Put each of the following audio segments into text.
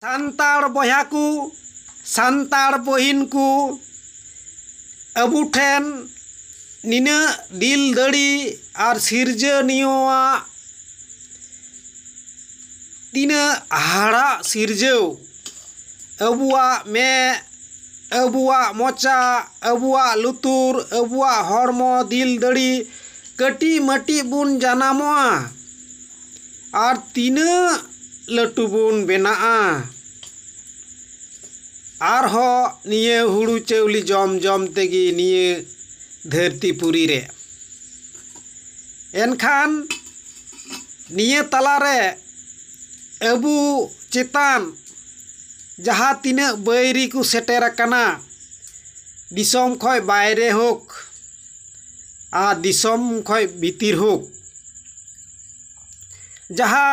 सान्ताड़ बया को सान्ताड़ बहिन को अबू ठेन निना दिल दड़ी और सिरजनियोआ तीना हाड़ा सिरजव अबुआ में अबुआ मोचा अबुआ लुतुर अबुआ हरमो दिल दड़ी कटी मटी बुन जानामोआ और तीना लटू बुन बेनाआ और हो निये हुड़ू चौली जम जम तेगी निये धरतीपुरी रे एनखान निये तलारे अबू चेतान जहाँ तीना बैरी को सेटेर कना दिसोम खोय बायरे होक आ दिसोम खोय भीतिर होक जहाँ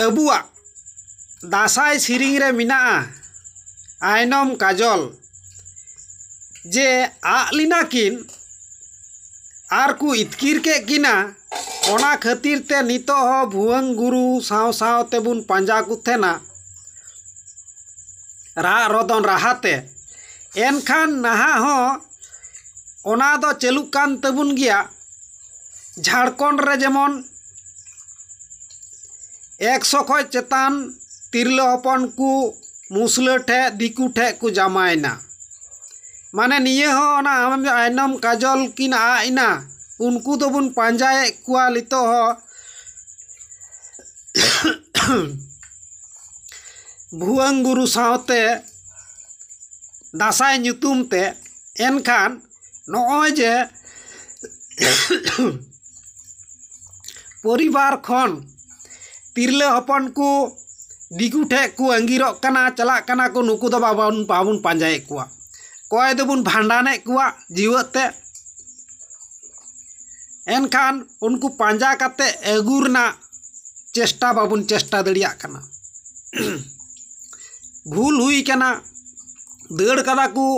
अबुआ दासाई सिरिंग रे मिना आयनम काजल जे आलिना किन आर को इतकिर के किना ओना खातिर ते नितो हो भुवंग गुरु साव साव ते बुन पांजा को थेना रा रोदन राहाते एनखान नहा हो ओना दो चलुक कान तबुन गिया झारखंड रे जेमन 100 खोय चेतान तिरलो हपन को मुसला ठे दिकू ठे को जामायना माने निये हो ना आयनम काजल किन आइना उनको तो बुन पांजाए कुआ लितो हो भुवंग गुरु सावते दासाई ᱧᱩᱛᱩᱢ ते एनखान नॉय जे परिवार खन तिरले हपन को दिकू ठे को अंगिरो कना चला कना को नुकु दो बाबुन पांजाए कुआ कोय दबुन भांडाने कुआ जीवते एनखान उनको पांजा काते अगुरना चेष्टा बाबुन चेष्टा दड़िया कना भूल हुई कना दड़ कदा को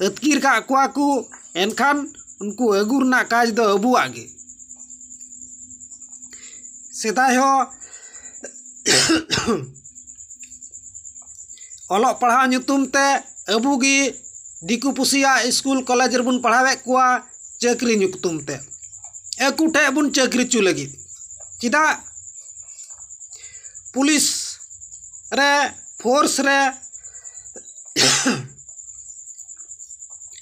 अतकीर का कुआ को एनखान उनको अगुरना काज दो अबुआ गे सेदाय हो ओलो पढ़ा ᱧᱩᱛᱩᱢ ते अबू गी दिकू पुसिया स्कूल कॉलेज रे बुन पढ़ावे कुआ चाकरी ᱧᱩᱛᱩᱢ ते एकू ठे बुन चाकरी चु लगी चिदा पुलिस रे फोर्स रे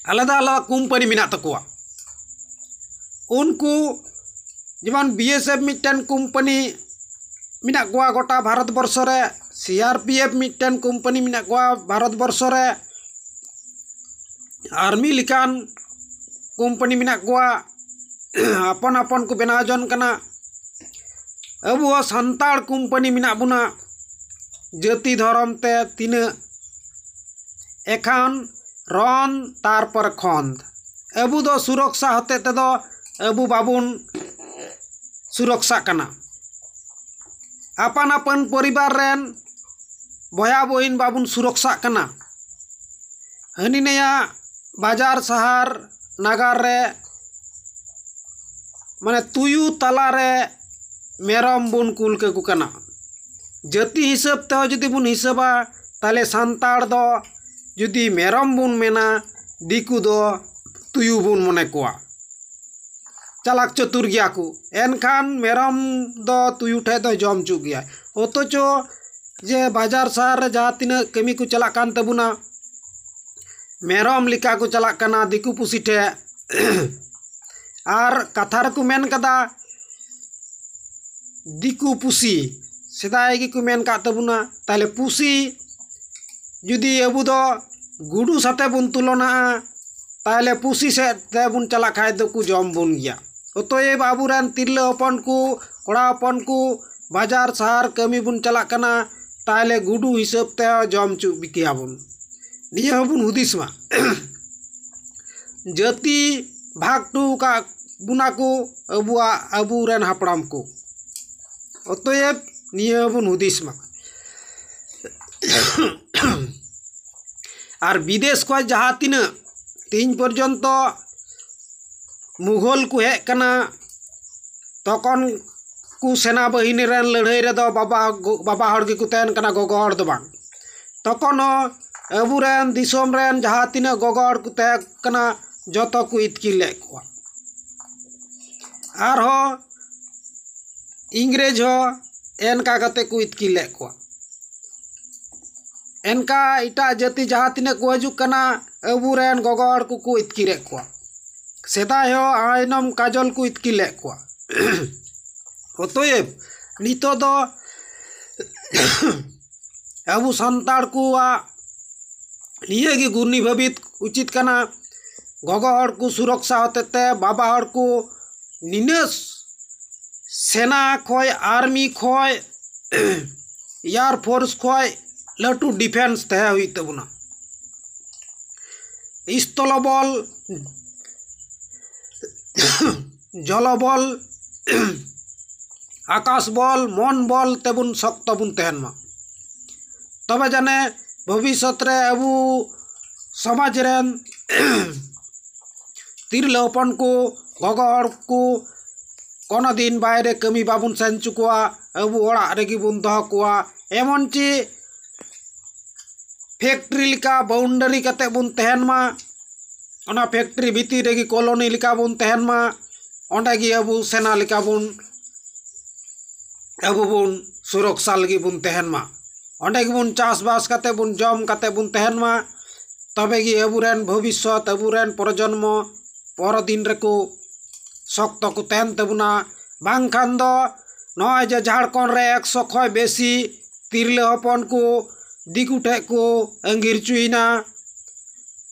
आलादा आलादा कंपनी मिना तकुआ उनको जेमन बीएसएफ मिटन कंपनी मिना कुआ गोटा भारत वर्ष रे सीआरपीएफ मिटन कंपनी मिना कुआ भारत वर्ष रे आर्मी लिकान कंपनी मिना कुआ अपन अपन को बेना जन कना अबू सान्ताड़ कंपनी मिना बुना जाति धर्म ते तीना एखान रन तारपर खंद अबू दो सुरक्षा होते ते दो अबू बाबुन सुरक्षा कना अपन अपन परिवार रेन बया बहिन बाबुन सुरक्षा कना हनी नया बाजार शहर नगर रे माने तुयु तला रे मेरम बुन कुल के कुकना जाति हिसाब ते जुदी बुन हिसाबा ताले सान्ताड़ दो जुदी मेरम बुन मेना दिकू दो तुयु बुन मने कुआ चालाक चतुर गया को एनखान मेरम दो तुयु ठे दो जम चु गया अथचो जे बाजार शहर रे जहाँ तीना कमी को चला कान तबुना मेरम लिका को चला कना दिकू पुसी ठे आर कथा रे को मेन कदा दिकू पुसी सेदाय गी को मेन का तबुना ताले पुसी जुदी अबू दो गुडू साथे बुन तुलना ताले पुसी से ते बुन चला खाय दो को जम बुन गया अतएव आबुरान तिरले हपन को कोड़ा हपन को बाजार शहर कमी बुन चला कना ताले गुडू हिसाब ते जम चु बिकिया बुन निया बुन हुदिस मा जाति भाग टू का बुना को अबुआ अबुरान हापड़ाम को अतएव निया बुन हुदिस मा और विदेश को जहाँ तीना तीन पर्यंत मुगल को हेकना तखन ku sena bahini ren ladhai re do baba hor gi ku tehen kana gogo hor do bang tokon ho abu ren disom ren jaha tina gogo hor ku tehen kana joto ku itkil led kuwa arho इंग्रेज हो एनका कते को इतकी ले को एनका इटा जाति जहाँ तीन को हजना अबुरेन गगड़ को इतकी रे को सेदाय हो आयनम काजल को इतकी ले को अतएव नितो दो अबु संताड़ को निये गी गुर्नी भावित उचित कना गगड़ को सुरक्षा होते ते बाबा हर को निनेस सेना खोय आर्मी खोय एयर फोर्स खोय लटू डिफेंस तहे हुई तबना स्थल बल जल बल आकाश बल मन बल तेबुन शक्त बुन तहन मा तबे जाने भविष्य रे अबू समाज रेन तिरलपन को गगड़ को कोनो दिन बाहरे कमी बाबुन सेन चुकुआ अबू ओड़ा रेगी बुन दह कुआ एमन ची फैक्ट्री लिका बाउंडरी कते बुन तहन मा ओना फैक्ट्री भीती रेगी कॉलोनी लिका बुन तहन मा ओंडे गी अबू सेना लिका बुन अबू बुन सुरक्षा लगी बुन तहन मा ओंडे गी बुन चास बास कते बुन जम कते बुन तहन मा तबे गी अबू रेन भविष्य अबू रेन प्रजन्म पर दिन रेको शक्त को तहन तबुना बांखान दो नय जे झारखंड रे 100 खय बेसी तिरले हपन को दिकु ठे को अंगीर चुइना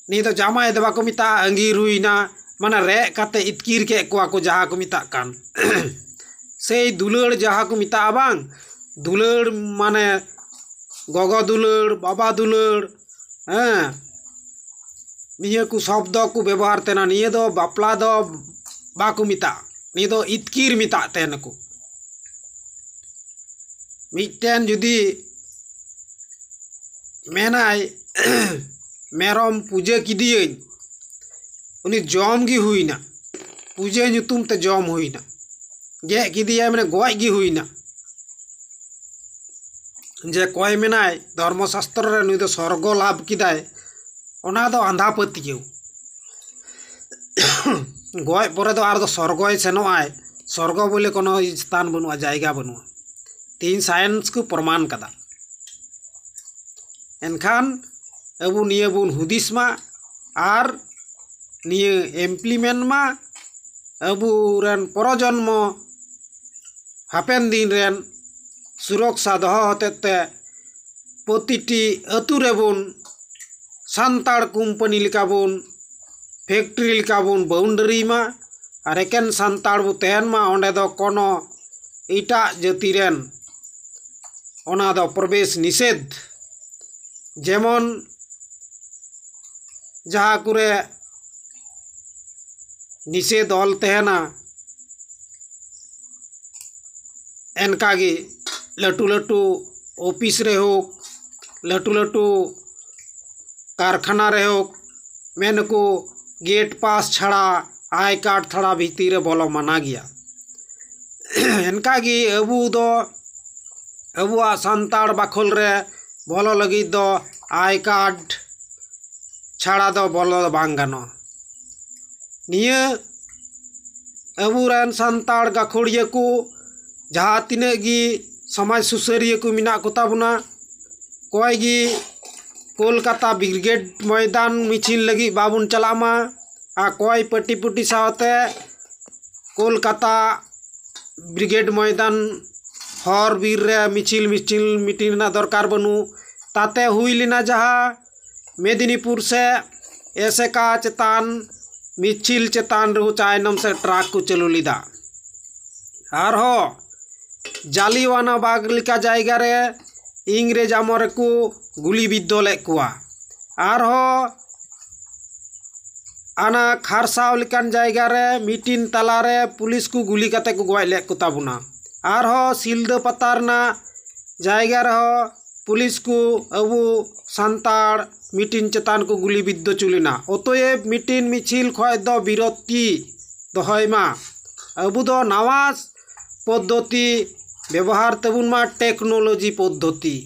नी तो जामाय दबा को मिता अंगीर हुइना माने रे काते इतकीर के को जहा को मिता कान से दुलड़ जहा को मिता बांग दुलड़ माने गगो दुलड़ बाबा दुलड़ निये को शब्द को व्यवहार तेना निये दो बापला दो बाकु मिता नी दो इतकीर मिता तेन को मिटेन जुदी मेनाय मेरम पूजे किदिये उनी जम गी हुईना पूजे नुतुम ते जम हुईना गे किदिये माने गोय गी हुईना जे कोय मेनाय धर्मशास्त्र रे नुई दो स्वर्ग लाभ किदाय ओना दो आंधा पतियो गय पर आर दो स्वर्ग सेनोआय स्वर्ग बोले कोनो स्थान बनुआ जायगा बनुआ तीन साइंस को प्रमाण कदा एनखान अबू निये बुन हुदिस मा आर निये इम्प्लीमेंट मा अबू रेन परजन्म हापेन दिन रेन सुरक्षा दह होते प्रतिटी अतु रे बुन सांताड़ कोम्पानी लिका बुन फैक्ट्री लिका बुन बाउंडरी मा और एकेन सांताड़ बु तहन मा ओंडे दो कोनो इटा जाति रेन ओना दो प्रवेश निषेध जेमन जहा कुरे निषेध ऑल तहना एनका गी लटू लटू ऑफिस रे हो लटू लटू कारखाना रे हो मेन को गेट पास छड़ा आई कार्ड थड़ा भीतर बोलो मना गया एनका गी अबू दो अबुआ सांताड़ बाखोल रे बोलो लगी दो आई कार्ड छड़ा दो बोलो बांग गानो निये अबू रेन सांताड़ गाखोड़िया को जहाँ तिने गी समाज सुसरिया को मिना को ताबुना कोई गी कोलकाता ब्रिगेड मैदान मिছিল लगी बाबुन चलामा आ कोई पट्टी पुटी सावते कोलकाता ब्रिगेड मैदान हर बीर रे मिছিল मीटिंग ना दरकार बनू ताते हुई लेना जहाँ मेदिनीपुर से ऐसे का चेतान मिছিল चेतान रू चाइनम से ट्रक को चलू लीदा आर हो जालियाना बाग लिका जायगा रे इंग्रेज आमरे को गुली बिद्दो ले कुआ आर हो आना खारसाव लिकान जायगा रे मीटिंग तला रे पुलिस को गुली कते को गोय ले को ताबुना आर हो सिलदो पतारना जायगा रे हो पुलिस को अबू सांताड़ मीटिंग चेतान को गुली बिद्दो चुलिना अतएव मीटिंग मिছিল खय दो बिरति दहयमा अबू दो नवाज पद्धति व्यवहार तबुन मा टेक्नोलॉजी पद्धति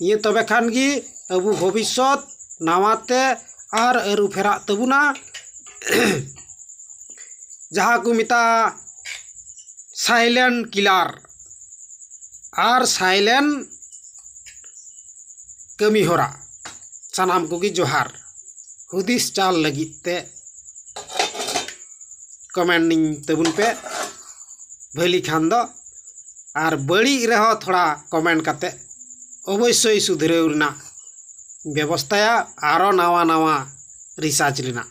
ये तबे खान गी अबु भविष्यत नावाते आर अरु फेरा तबुना जहाँ को मिता साइलेंट किलर आर साइलेंट कमी होरा सानाम को जोहार हुदिस चाल लगी ते कमेंटिंग तबुन पे भली खान दो आर बड़ी रहो थोड़ा कमेंट करते अवश्य सुधरेना व्यवस्था आरो नवा नवा रिसर्च लेना।